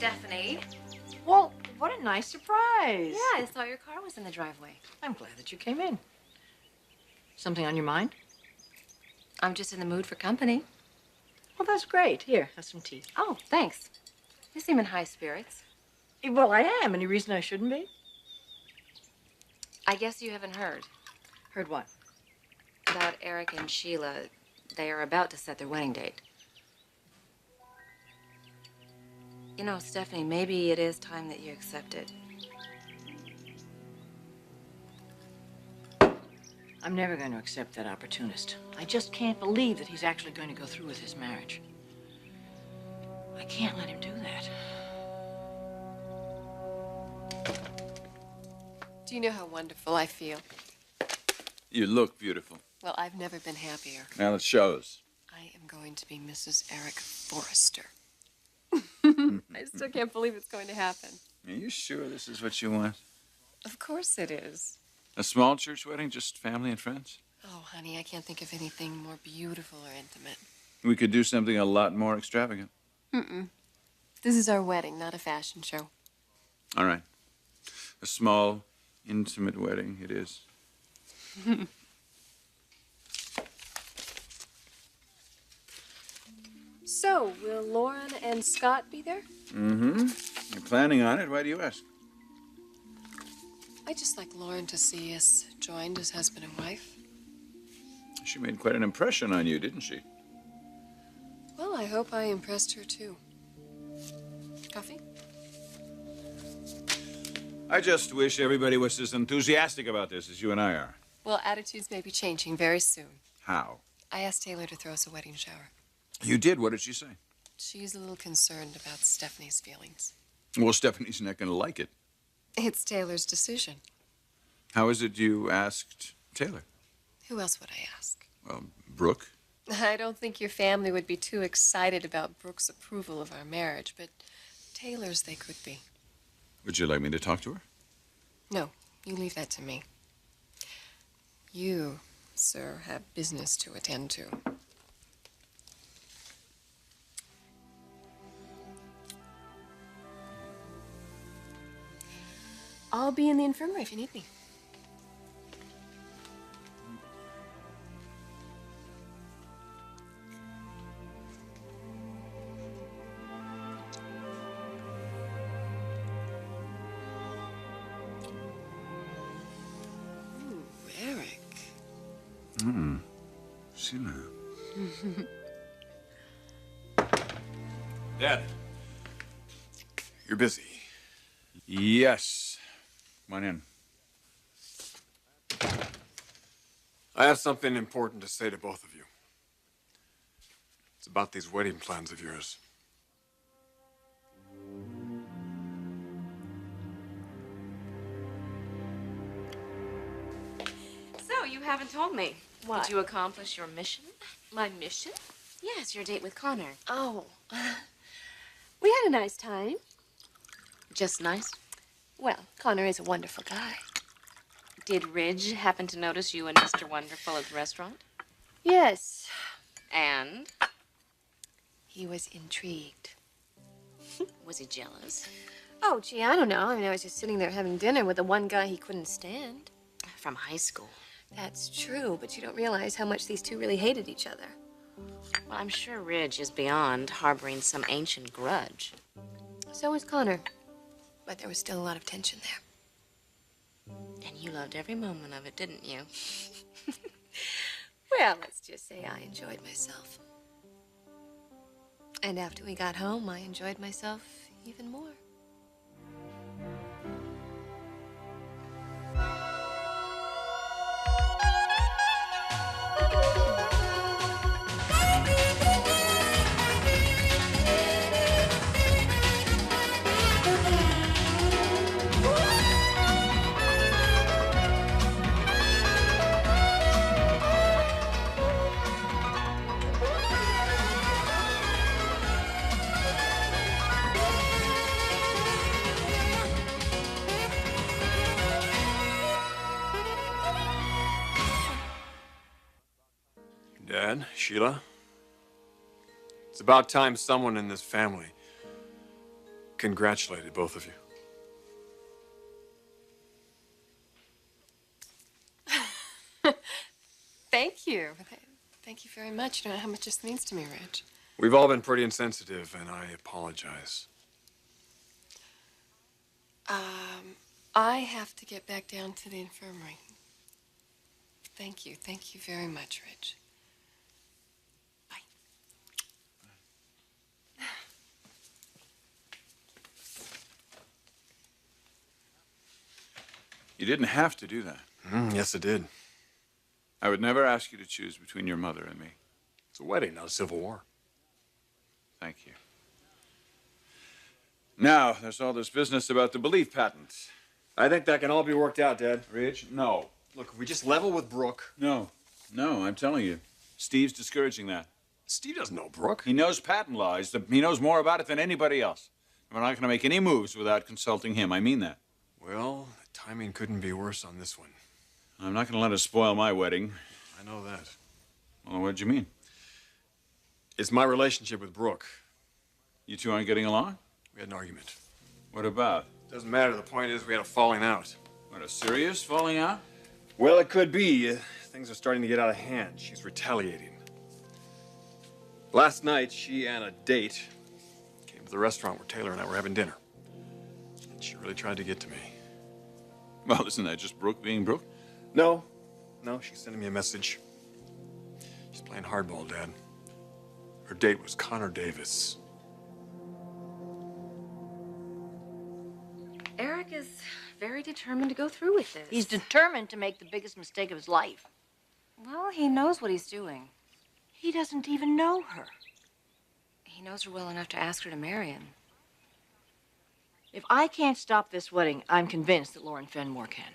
Stephanie. Well, what a nice surprise. Yeah, I saw your car was in the driveway. I'm glad that you came in. Something on your mind? I'm just in the mood for company. Well, that's great. Here, have some tea. Oh, thanks. You seem in high spirits. Well, I am. Any reason I shouldn't be? I guess you haven't heard. Heard what? About Eric and Sheila. They are about to set their wedding date. You know, Stephanie, maybe it is time that you accept it. I'm never going to accept that opportunist. I just can't believe that he's actually going to go through with his marriage. I can't let him do that. Do you know how wonderful I feel? You look beautiful. Well, I've never been happier. Now it shows. I am going to be Mrs. Eric Forrester. I still can't believe it's going to happen. Are you sure this is what you want? Of course it is. A small church wedding, just family and friends? Oh, honey, I can't think of anything more beautiful or intimate. We could do something a lot more extravagant. This is our wedding, not a fashion show. All right. A small, intimate wedding it is. So, will Lauren and Scott be there? Mm-hmm. You're planning on it. Why do you ask? I'd just like Lauren to see us joined as husband and wife. She made quite an impression on you, didn't she? Well, I hope I impressed her, too. Coffee? I just wish everybody was as enthusiastic about this as you and I are. Well, attitudes may be changing very soon. How? I asked Taylor to throw us a wedding shower. You did? What did she say? She's a little concerned about Stephanie's feelings. Well, Stephanie's not going to like it. It's Taylor's decision. How is it you asked Taylor? Who else would I ask? Well, Brooke. I don't think your family would be too excited about Brooke's approval of our marriage, but Taylor's they could be. Would you like me to talk to her? No, you leave that to me. You, sir, have business to attend to. I'll be in the infirmary if you need me. Ooh, Eric. Sheila. Dad. You're busy. Yes. Come on in. I have something important to say to both of you. It's about these wedding plans of yours. So, you haven't told me. What? Did you accomplish your mission? My mission? Yes, your date with Connor. Oh. We had a nice time. Just nice. Well, Connor is a wonderful guy. Did Ridge happen to notice you and Mr. Wonderful at the restaurant? Yes. And? He was intrigued. Was he jealous? Oh, gee, I don't know. I mean, I was just sitting there having dinner with the one guy he couldn't stand. From high school. That's true, but you don't realize how much these two really hated each other. Well, I'm sure Ridge is beyond harboring some ancient grudge. So was Connor. But there was still a lot of tension there. And you loved every moment of it, didn't you? Well, let's just say I enjoyed myself. And after we got home, I enjoyed myself even more. Dad, Sheila, it's about time someone in this family congratulated both of you. Thank you. Thank you very much. You don't know how much this means to me, Rich. We've all been pretty insensitive, and I apologize. I have to get back down to the infirmary. Thank you. Thank you very much, Rich. Bye. You didn't have to do that. Yes, it did. I would never ask you to choose between your mother and me. It's a wedding, not a civil war. Thank you. Now, there's all this business about the belief patents. I think that can all be worked out, Dad. Ridge, no. Look, if we just level with Brooke. No, I'm telling you. Steve's discouraging that. Steve doesn't know Brooke. He knows patent law. He knows more about it than anybody else. We're not going to make any moves without consulting him. I mean that. Well, the timing couldn't be worse on this one. I'm not going to let it spoil my wedding. I know that. Well, what do you mean? It's my relationship with Brooke. You two aren't getting along? We had an argument. What about? Doesn't matter. The point is we had a falling out. What, a serious falling out? Well, it could be. Things are starting to get out of hand. She's retaliating. Last night, she and a date came to the restaurant where Taylor and I were having dinner. And she really tried to get to me. Well, isn't that just Brooke being Brooke? No, she's sending me a message. She's playing hardball, Dad. Her date was Connor Davis. Eric is very determined to go through with this. He's determined to make the biggest mistake of his life. Well, he knows what he's doing. He doesn't even know her. He knows her well enough to ask her to marry him. If I can't stop this wedding, I'm convinced that Lauren Fenmore can.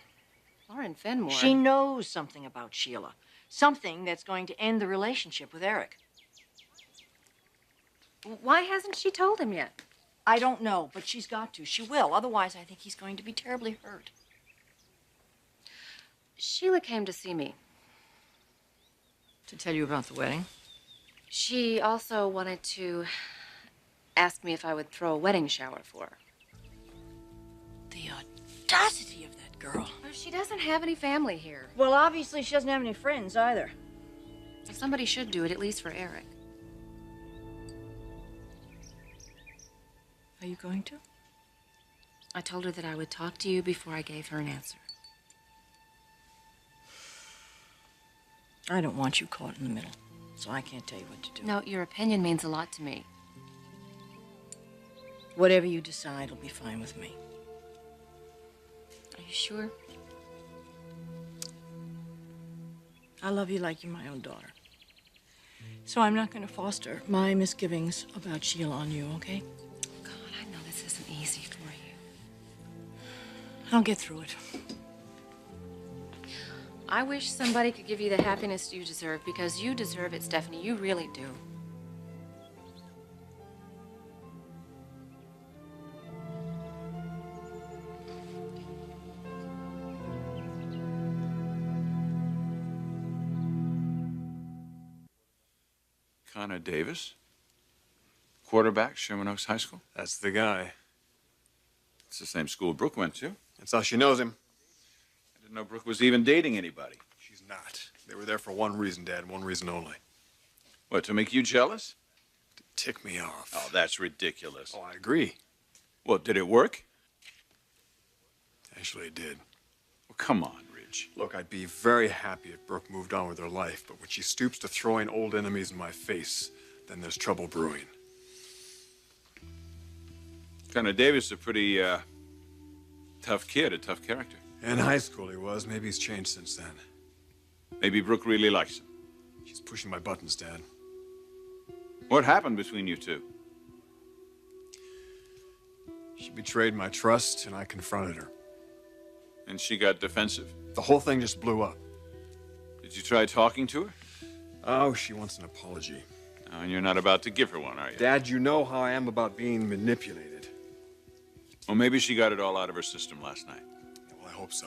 Lauren Fenmore. She knows something about Sheila. Something that's going to end the relationship with Eric. Why hasn't she told him yet? I don't know, but she's got to. She will. Otherwise, I think he's going to be terribly hurt. Sheila came to see me. To tell you about the wedding? She also wanted to ask me if I would throw a wedding shower for her. The audacity of that girl. Well, she doesn't have any family here. Well, obviously, she doesn't have any friends either. If somebody should do it, at least for Eric. Are you going to? I told her that I would talk to you before I gave her an answer. I don't want you caught in the middle, so I can't tell you what to do. No, your opinion means a lot to me. Whatever you decide will be fine with me. Are you sure? I love you like you're my own daughter. So I'm not going to foster my misgivings about Sheila on you, okay? God, I know this isn't easy for you. I'll get through it. I wish somebody could give you the happiness you deserve, because you deserve it, Stephanie. You really do. Connor Davis? Quarterback, Sherman Oaks High School? That's the guy. It's the same school Brooke went to. That's how she knows him. I didn't know Brooke was even dating anybody. She's not. They were there for one reason, Dad. One reason only. What, to make you jealous? To tick me off. Oh, that's ridiculous. Oh, I agree. Well, did it work? Actually, it did. Well, come on, Ridge. Look, I'd be very happy if Brooke moved on with her life, but when she stoops to throwing old enemies in my face, then there's trouble brewing. Connor Davis is a pretty, tough kid, a tough character. In high school he was. Maybe he's changed since then. Maybe Brooke really likes him. She's pushing my buttons, Dad. What happened between you two? She betrayed my trust, and I confronted her. And she got defensive. The whole thing just blew up. Did you try talking to her? Oh, she wants an apology. Oh, and you're not about to give her one, are you? Dad, you know how I am about being manipulated. Well, maybe she got it all out of her system last night. Yeah, well, I hope so.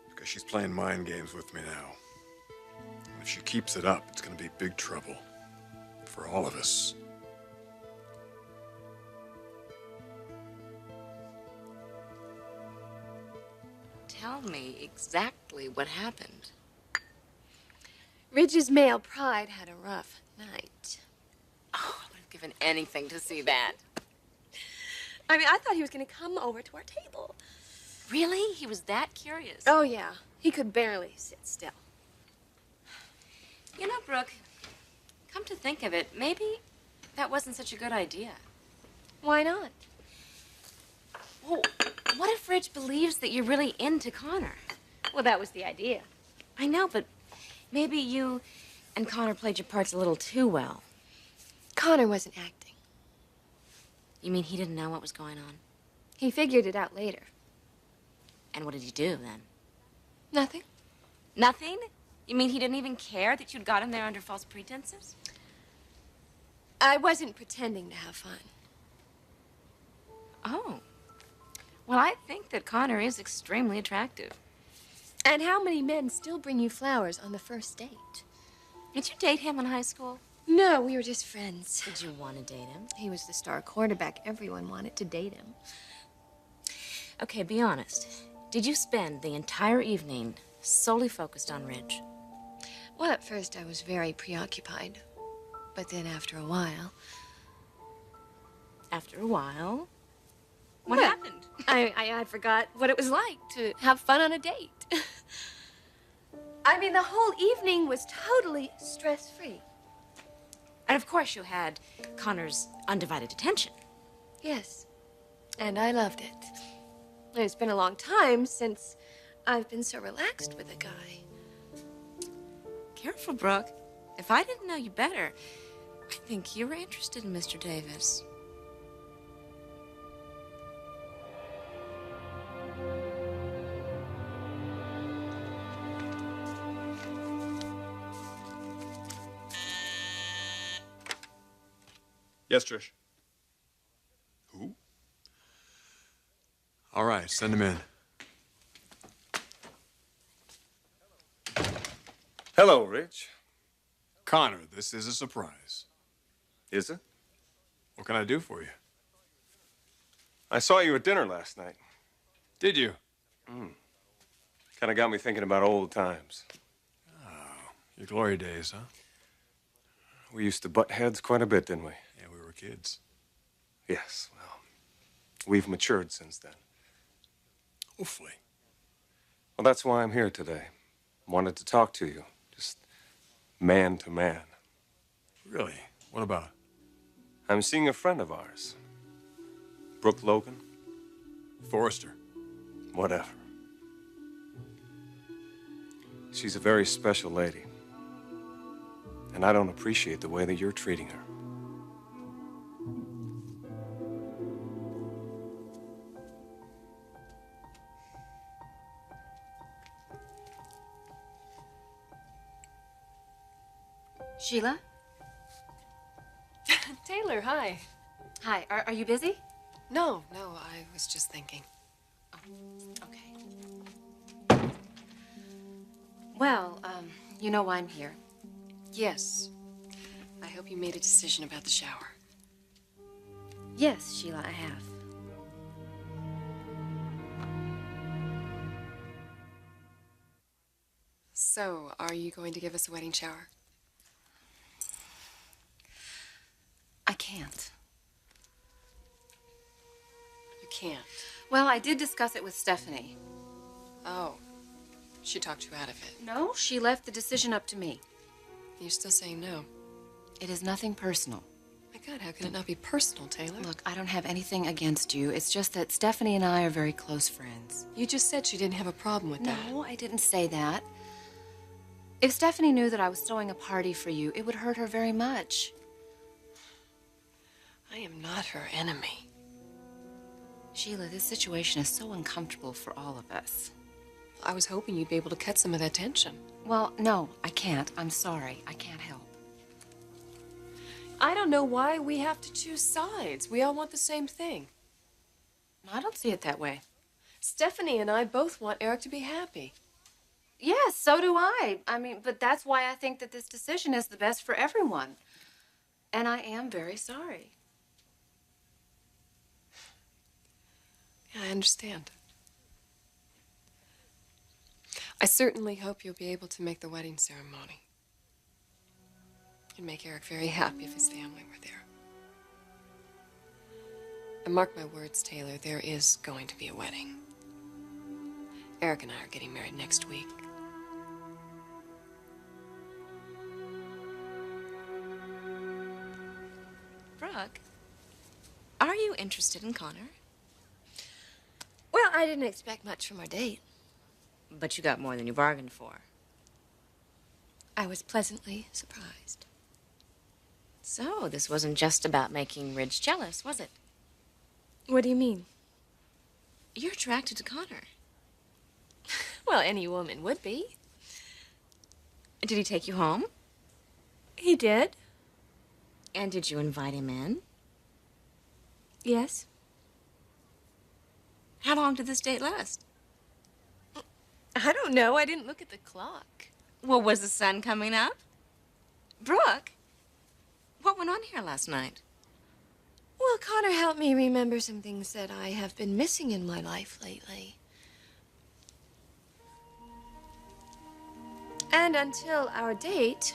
Because she's playing mind games with me now. And if she keeps it up, it's going to be big trouble. For all of us. tell me exactly what happened. Ridge's male pride had a rough night. Oh, I would have given anything to see that. I mean, I thought he was going to come over to our table. Really? He was that curious? Oh, yeah. He could barely sit still. You know, Brooke, come to think of it, maybe that wasn't such a good idea. Why not? Well, what if Ridge believes that you're really into Connor? Well, that was the idea. I know, but maybe you and Connor played your parts a little too well. Connor wasn't acting. You mean he didn't know what was going on? He figured it out later. And what did he do then? Nothing. Nothing? You mean he didn't even care that you'd got him there under false pretenses? I wasn't pretending to have fun. Oh. Well, I think that Connor is extremely attractive. And how many men still bring you flowers on the first date? Did you date him in high school? No, we were just friends. Did you want to date him? He was the star quarterback. Everyone wanted to date him. Okay, be honest. Did you spend the entire evening solely focused on Ridge? Well, at first I was very preoccupied. But then after a while... After a while? What Well, happened? I forgot what it was like to have fun on a date. I mean, the whole evening was totally stress-free. And of course you had Connor's undivided attention. Yes, and I loved it. It's been a long time since I've been so relaxed with a guy. Careful, Brooke. If I didn't know you better, I think you were interested in Mr. Davis. Yes, Trish. Who? All right, send him in. Hello, Rich. Connor, this is a surprise. Is it? What can I do for you? I saw you at dinner last night. Did you? Kind of got me thinking about old times. Your glory days, huh? We used to butt heads quite a bit, didn't we? Yeah, we were kids. Yes, well, we've matured since then. Hopefully. Well, that's why I'm here today. Wanted to talk to you, just man to man. Really? What about? I'm seeing a friend of ours. Brooke Logan? Forrester. Whatever. She's a very special lady. And I don't appreciate the way that you're treating her. Sheila? Taylor, hi. Hi, are you busy? No, I was just thinking. Okay. Well, you know why I'm here. Yes. I hope you made a decision about the shower. Yes, Sheila, I have. So, are you going to give us a wedding shower? I can't. You can't. Well, I did discuss it with Stephanie. Oh. She talked you out of it. No, she left the decision up to me. You're still saying no. It is nothing personal. My God, how can it not be personal, Taylor? Look, I don't have anything against you. It's just that Stephanie and I are very close friends. You just said she didn't have a problem with that. No, I didn't say that. If Stephanie knew that I was throwing a party for you, it would hurt her very much. I am not her enemy. Sheila, this situation is so uncomfortable for all of us. I was hoping you'd be able to cut some of that tension. Well, no, I can't. I'm sorry. I can't help. I don't know why we have to choose sides. We all want the same thing. I don't see it that way. Stephanie and I both want Eric to be happy. Yes, so do I. I mean, but that's why I think that this decision is the best for everyone. And I am very sorry. Yeah, I understand. I certainly hope you'll be able to make the wedding ceremony. It'd make Eric very happy if his family were there. And mark my words, Taylor, there is going to be a wedding. Eric and I are getting married next week. Brooke, are you interested in Connor? Well, I didn't expect much from our date. But you got more than you bargained for. I was pleasantly surprised. So, this wasn't just about making Ridge jealous, was it? What do you mean? You're attracted to Connor. Well, any woman would be. Did he take you home? He did. And did you invite him in? Yes. How long did this date last? I don't know. I didn't look at the clock. Well, was the sun coming up? Brooke, what went on here last night? Well, Connor helped me remember some things that I have been missing in my life lately. And until our date,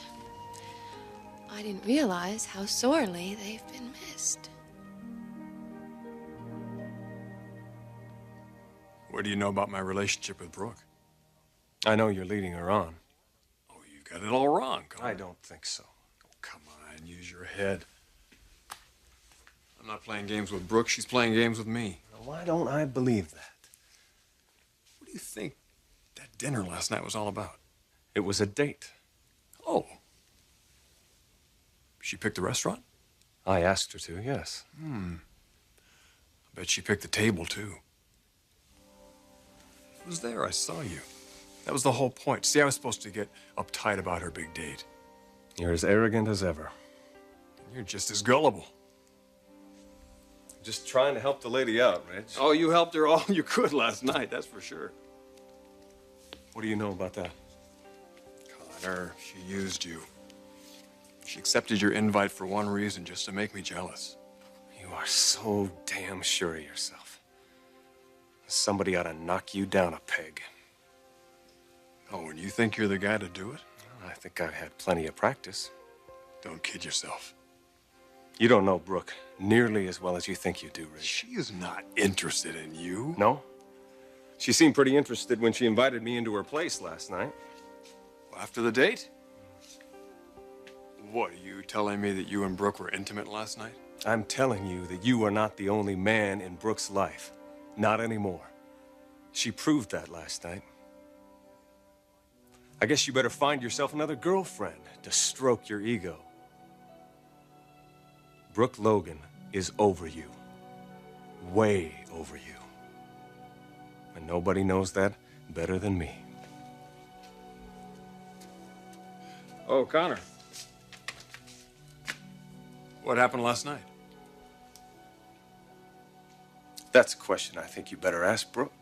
I didn't realize how sorely they've been missed. What do you know about my relationship with Brooke? I know you're leading her on. Oh, you got it all wrong, Connor. I don't think so. Oh, come on, use your head. I'm not playing games with Brooke. She's playing games with me. Now, why don't I believe that? What do you think that dinner last night was all about? It was a date. Oh. She picked the restaurant? I asked her to, yes. I bet she picked the table, too. I was there. I saw you. That was the whole point. See, I was supposed to get uptight about her big date. You're as arrogant as ever. And you're just as gullible. Just trying to help the lady out, Rich. Oh, you helped her all you could last night, that's for sure. What do you know about that? Connor, she used you. She accepted your invite for one reason, just to make me jealous. You are so damn sure of yourself. Somebody ought to knock you down a peg. Oh, and you think you're the guy to do it? Well, I think I've had plenty of practice. Don't kid yourself. You don't know Brooke nearly as well as you think you do, Rich. She is not interested in you. No? She seemed pretty interested when she invited me into her place last night. After the date? What, are you telling me that you and Brooke were intimate last night? I'm telling you that you are not the only man in Brooke's life. Not anymore. She proved that last night. I guess you better find yourself another girlfriend to stroke your ego. Brooke Logan is over you. Way over you. And nobody knows that better than me. Oh, Connor. What happened last night? That's a question I think you better ask Brooke.